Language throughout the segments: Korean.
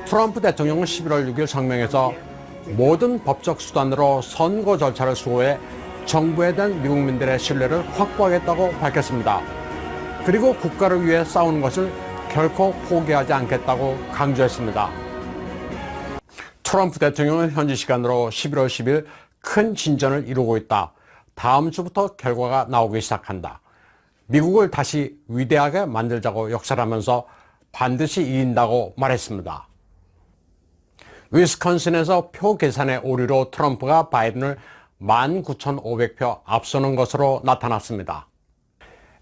트럼프 대통령은 11월 6일 성명에서 모든 법적 수단으로 선거 절차를 수호해 정부에 대한 미국민들의 신뢰를 확보하겠다고 밝혔습니다. 그리고 국가를 위해 싸우는 것을 결코 포기하지 않겠다고 강조했습니다. 트럼프 대통령은 현지 시간으로 11월 10일 큰 진전을 이루고 있다. 다음 주부터 결과가 나오기 시작한다. 미국을 다시 위대하게 만들자고 역설하면서 반드시 이긴다고 말했습니다. 위스콘신에서 표 계산의 오류로 트럼프가 바이든을 19,500표 앞서는 것으로 나타났습니다.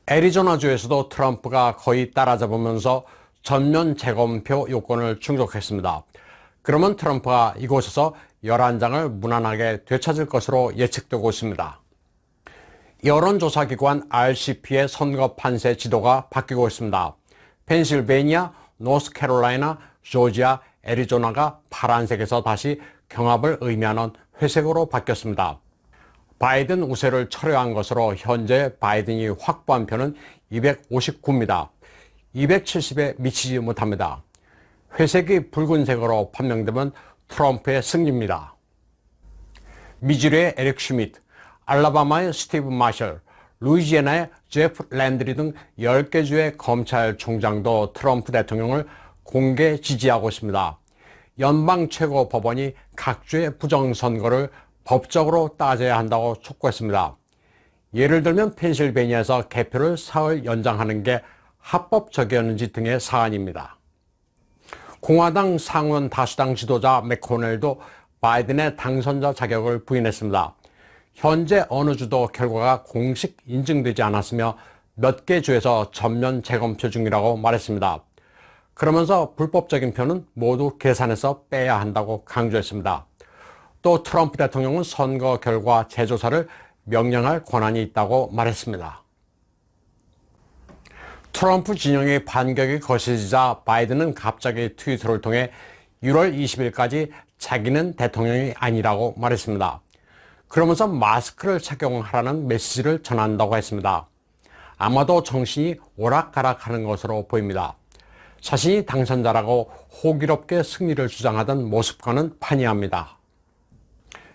애리조나주에서도 트럼프가 거의 따라잡으면서 전면 재검표 요건을 충족했습니다. 그러면 트럼프가 이곳에서 11장을 무난하게 되찾을 것으로 예측되고 있습니다. 여론조사기관 RCP의 선거 판세 지도가 바뀌고 있습니다. 펜실베니아, 노스캐롤라이나, 조지아, 애리조나가 파란색에서 다시 경합을 의미하는 회색으로 바뀌었습니다. 바이든 우세를 철회한 것으로 현재 바이든이 확보한 표는 259입니다. 270에 미치지 못합니다. 회색이 붉은색으로 판명되면 트럼프의 승리입니다. 미주리의 에릭 슈미트, 알라바마의 스티브 마셜, 루이지애나의 제프 랜드리 등 10개 주의 검찰총장도 트럼프 대통령을 공개 지지하고 있습니다. 연방 최고 법원이 각 주의 부정선거를 법적으로 따져야 한다고 촉구했습니다. 예를 들면 펜실베니아에서 개표를 사흘 연장하는 게 합법적이었는지 등의 사안입니다. 공화당 상원 다수당 지도자 맥코넬도 바이든의 당선자 자격을 부인했습니다. 현재 어느 주도 결과가 공식 인증되지 않았으며 몇 개 주에서 전면 재검표 중이라고 말했습니다. 그러면서 불법적인 표는 모두 계산해서 빼야 한다고 강조했습니다. 또 트럼프 대통령은 선거 결과 재조사를 명령할 권한이 있다고 말했습니다. 트럼프 진영의 반격이 거세지자 바이든은 갑자기 트위터를 통해 6월 20일까지 자기는 대통령이 아니라고 말했습니다. 그러면서 마스크를 착용하라는 메시지를 전한다고 했습니다. 아마도 정신이 오락가락하는 것으로 보입니다. 자신이 당선자라고 호기롭게 승리를 주장하던 모습과는 판이합니다.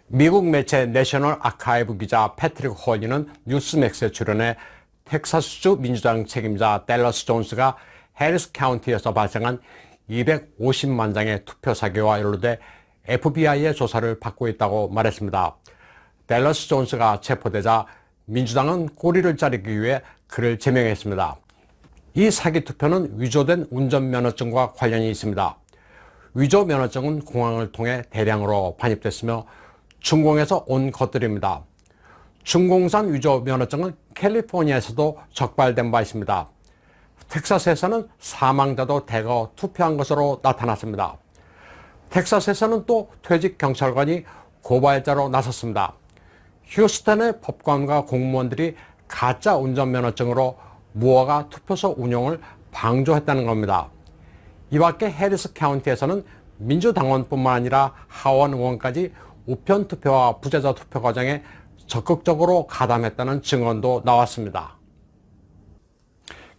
미국 매체 내셔널 아카이브 기자 패트릭 홀리는 뉴스맥스에 출연해 텍사스주 민주당 책임자 댈러스 존스가 해리스 카운티에서 발생한 250만 장의 투표 사기와 연루돼 FBI의 조사를 받고 있다고 말했습니다. 댈러스 존스가 체포되자 민주당은 꼬리를 자르기 위해 그를 제명했습니다. 이 사기 투표는 위조된 운전면허증과 관련이 있습니다. 위조 면허증은 공항을 통해 대량으로 반입됐으며 중공에서 온 것들입니다. 중공산 위조 면허증은 캘리포니아에서도 적발된 바 있습니다. 텍사스에서는 사망자도 대거 투표한 것으로 나타났습니다. 텍사스에서는 또 퇴직 경찰관이 고발자로 나섰습니다. 휴스턴의 법관과 공무원들이 가짜 운전면허증으로 무허가 투표소 운영을 방조했다는 겁니다. 이 밖에 해리스 카운티에서는 민주당원뿐만 아니라 하원 의원까지 우편 투표와 부재자 투표 과정에 적극적으로 가담했다는 증언도 나왔습니다.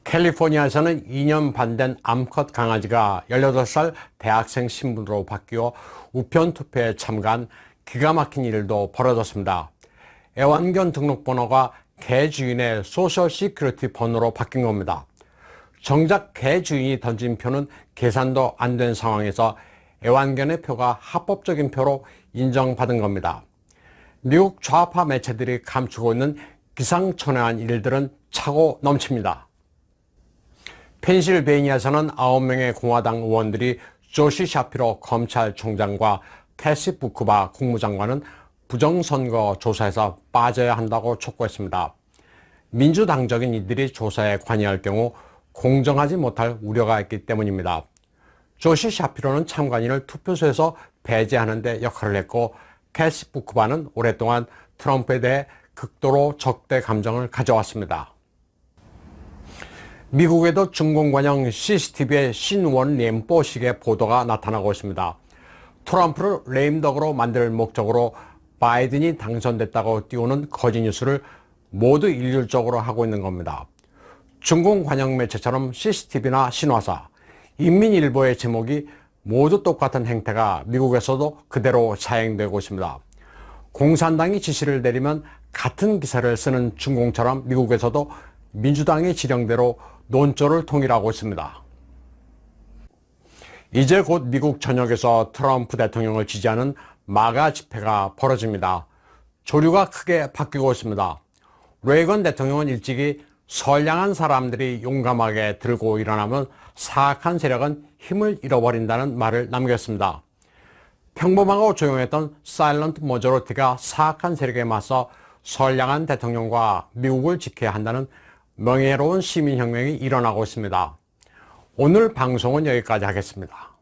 캘리포니아에서는 2년 반 된 암컷 강아지가 18살 대학생 신분으로 바뀌어 우편 투표에 참가한 기가 막힌 일도 벌어졌습니다. 애완견 등록번호가 개 주인의 소셜 시큐리티 번호로 바뀐 겁니다. 정작 개 주인이 던진 표는 계산도 안 된 상황에서 애완견의 표가 합법적인 표로 인정받은 겁니다. 미국 좌파 매체들이 감추고 있는 기상천외한 일들은 차고 넘칩니다. 펜실베니아에서는 9명의 공화당 의원들이 조시 샤피로 검찰총장과 캐시 부쿠바 국무장관은 부정선거 조사에서 빠져야 한다고 촉구했습니다. 민주당적인 이들이 조사에 관여할 경우 공정하지 못할 우려가 있기 때문입니다. 조시 샤피로는 참관인을 투표소에서 배제하는 데 역할을 했고 캐시 부쿠바는 오랫동안 트럼프에 대해 극도로 적대 감정을 가져왔습니다. 미국에도 중공관영 CCTV의 신원 램뽀식의 보도가 나타나고 있습니다. 트럼프를 레임덕으로 만들 목적으로 바이든이 당선됐다고 띄우는 거짓 뉴스를 모두 일률적으로 하고 있는 겁니다. 중공 관영 매체처럼 CCTV나 신화사, 인민일보의 제목이 모두 똑같은 행태가 미국에서도 그대로 자행되고 있습니다. 공산당이 지시를 내리면 같은 기사를 쓰는 중공처럼 미국에서도 민주당의 지령대로 논조를 통일하고 있습니다. 이제 곧 미국 전역에서 트럼프 대통령을 지지하는 마가 집회가 벌어집니다. 조류가 크게 바뀌고 있습니다. 레이건 대통령은 일찍이 선량한 사람들이 용감하게 들고 일어나면 사악한 세력은 힘을 잃어버린다는 말을 남겼습니다. 평범하고 조용했던 사일런트 머저리티가 사악한 세력에 맞서 선량한 대통령과 미국을 지켜야 한다는 명예로운 시민혁명이 일어나고 있습니다. 오늘 방송은 여기까지 하겠습니다.